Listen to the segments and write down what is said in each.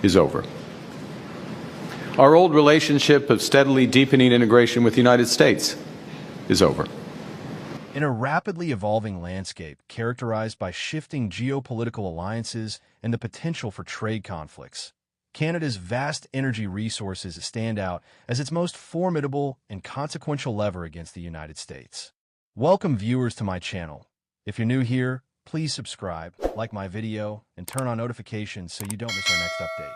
is over. Our old relationship of steadily deepening integration with the United States is over. In a rapidly evolving landscape characterized by shifting geopolitical alliances and the potential for trade conflicts, Canada's vast energy resources stand out as its most formidable and consequential lever against the United States. Welcome viewers to my channel. If you're new here, please subscribe, like my video, and turn on notifications so you don't miss our next update.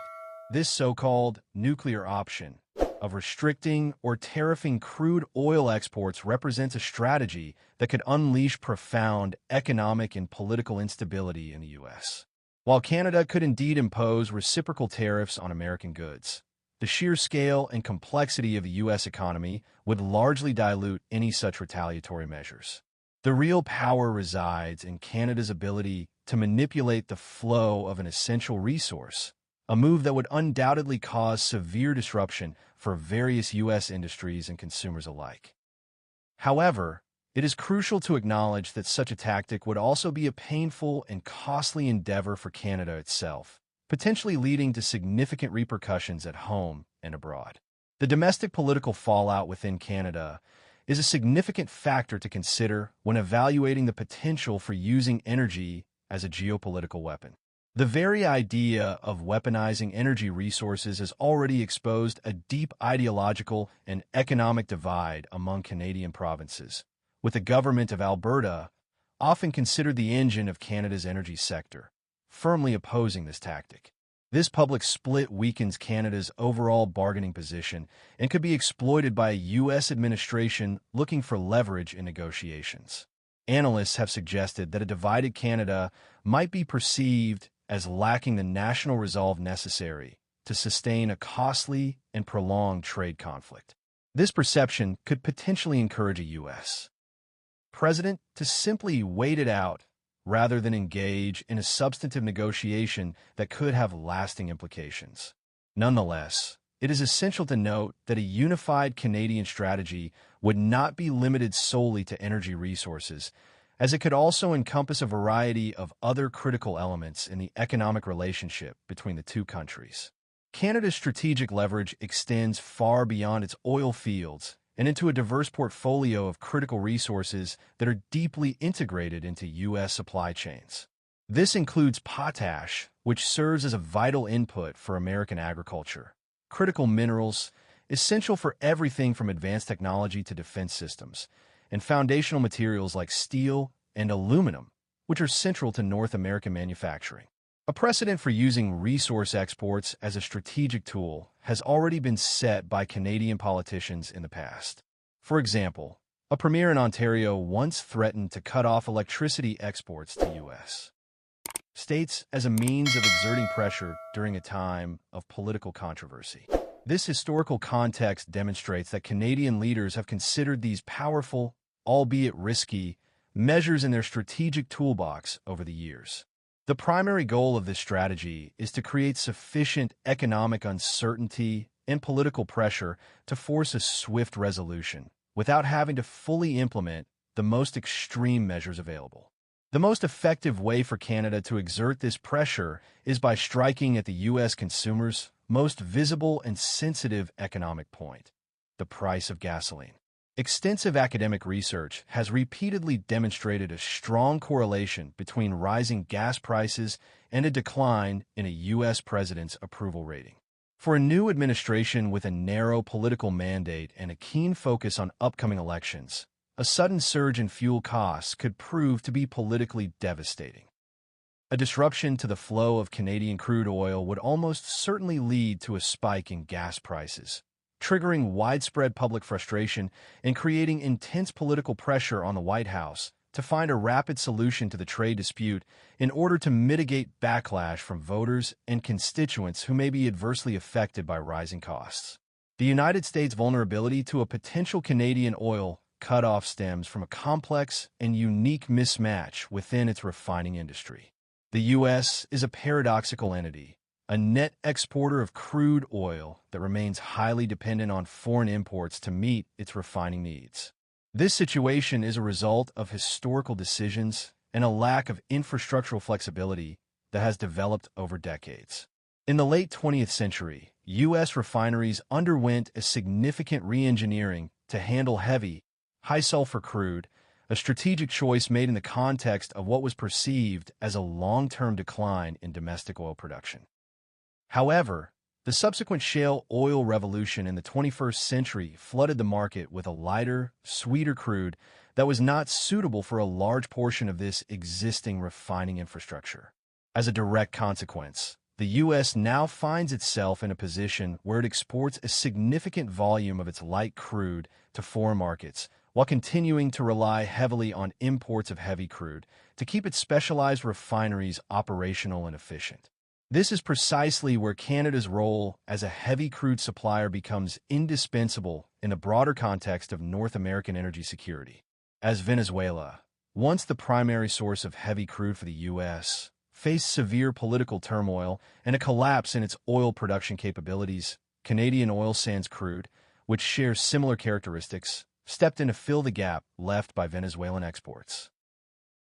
This so-called nuclear option of restricting or tariffing crude oil exports represents a strategy that could unleash profound economic and political instability in the U.S. While Canada could indeed impose reciprocal tariffs on American goods, the sheer scale and complexity of the U.S. economy would largely dilute any such retaliatory measures. The real power resides in Canada's ability to manipulate the flow of an essential resource, a move that would undoubtedly cause severe disruption for various U.S. industries and consumers alike. However, it is crucial to acknowledge that such a tactic would also be a painful and costly endeavor for Canada itself, potentially leading to significant repercussions at home and abroad. The domestic political fallout within Canada is a significant factor to consider when evaluating the potential for using energy as a geopolitical weapon. The very idea of weaponizing energy resources has already exposed a deep ideological and economic divide among Canadian provinces, with the government of Alberta often considered the engine of Canada's energy sector, firmly opposing this tactic. This public split weakens Canada's overall bargaining position and could be exploited by a U.S. administration looking for leverage in negotiations. Analysts have suggested that a divided Canada might be perceived as lacking the national resolve necessary to sustain a costly and prolonged trade conflict. This perception could potentially encourage a U.S. president to simply wait it out rather than engage in a substantive negotiation that could have lasting implications. Nonetheless, it is essential to note that a unified Canadian strategy would not be limited solely to energy resources, as it could also encompass a variety of other critical elements in the economic relationship between the two countries. Canada's strategic leverage extends far beyond its oil fields and into a diverse portfolio of critical resources that are deeply integrated into U.S. supply chains. This includes potash, which serves as a vital input for American agriculture, critical minerals, essential for everything from advanced technology to defense systems, and foundational materials like steel and aluminum, which are central to North American manufacturing. A precedent for using resource exports as a strategic tool has already been set by Canadian politicians in the past. For example, a premier in Ontario once threatened to cut off electricity exports to U.S. states as a means of exerting pressure during a time of political controversy. This historical context demonstrates that Canadian leaders have considered these powerful, albeit risky, measures in their strategic toolbox over the years. The primary goal of this strategy is to create sufficient economic uncertainty and political pressure to force a swift resolution, without having to fully implement the most extreme measures available. The most effective way for Canada to exert this pressure is by striking at the U.S. consumer's most visible and sensitive economic point: the price of gasoline. Extensive academic research has repeatedly demonstrated a strong correlation between rising gas prices and a decline in a U.S. president's approval rating. For a new administration with a narrow political mandate and a keen focus on upcoming elections, a sudden surge in fuel costs could prove to be politically devastating. A disruption to the flow of Canadian crude oil would almost certainly lead to a spike in gas prices, triggering widespread public frustration and creating intense political pressure on the White House to find a rapid solution to the trade dispute in order to mitigate backlash from voters and constituents who may be adversely affected by rising costs. The United States' vulnerability to a potential Canadian oil cutoff stems from a complex and unique mismatch within its refining industry. The U.S. is a paradoxical entity, a net exporter of crude oil that remains highly dependent on foreign imports to meet its refining needs. This situation is a result of historical decisions and a lack of infrastructural flexibility that has developed over decades. In the late 20th century, U.S. refineries underwent a significant re-engineering to handle heavy, high-sulfur crude, a strategic choice made in the context of what was perceived as a long-term decline in domestic oil production. However, the subsequent shale oil revolution in the 21st century flooded the market with a lighter, sweeter crude that was not suitable for a large portion of this existing refining infrastructure. As a direct consequence, the U.S. now finds itself in a position where it exports a significant volume of its light crude to foreign markets, while continuing to rely heavily on imports of heavy crude to keep its specialized refineries operational and efficient. This is precisely where Canada's role as a heavy crude supplier becomes indispensable in the broader context of North American energy security. As Venezuela, once the primary source of heavy crude for the U.S., faced severe political turmoil and a collapse in its oil production capabilities, Canadian Oil Sands Crude, which shares similar characteristics, stepped in to fill the gap left by Venezuelan exports.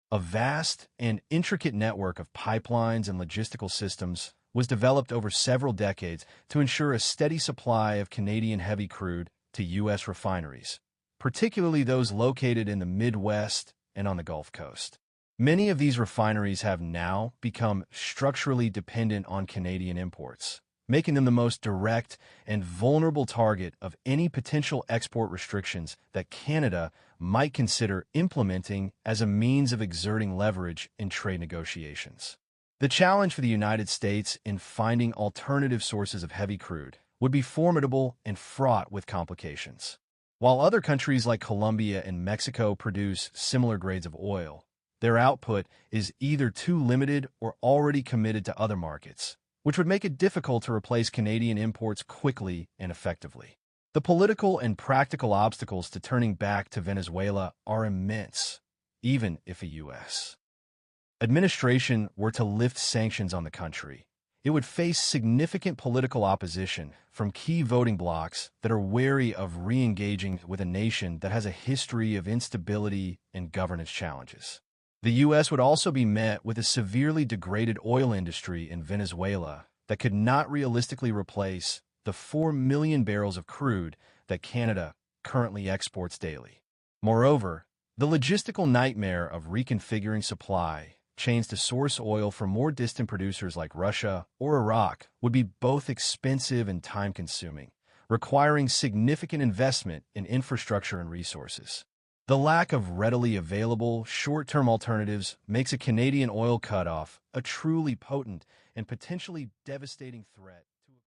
A vast and intricate network of pipelines and logistical systems was developed over several decades to ensure a steady supply of Canadian heavy crude to U.S. refineries, particularly those located in the Midwest and on the Gulf Coast. Many of these refineries have now become structurally dependent on Canadian imports, making them the most direct and vulnerable target of any potential export restrictions that Canada might consider implementing as a means of exerting leverage in trade negotiations. The challenge for the United States in finding alternative sources of heavy crude would be formidable and fraught with complications. While other countries like Colombia and Mexico produce similar grades of oil, their output is either too limited or already committed to other markets, which would make it difficult to replace Canadian imports quickly and effectively. The political and practical obstacles to turning back to Venezuela are immense, even if a U.S. administration were to lift sanctions on the country. It would face significant political opposition from key voting blocs that are wary of re-engaging with a nation that has a history of instability and governance challenges. The U.S. would also be met with a severely degraded oil industry in Venezuela that could not realistically replace the 4 million barrels of crude that Canada currently exports daily. Moreover, the logistical nightmare of reconfiguring supply chains to source oil from more distant producers like Russia or Iraq would be both expensive and time-consuming, requiring significant investment in infrastructure and resources. The lack of readily available, short-term alternatives makes a Canadian oil cutoff a truly potent and potentially devastating threat.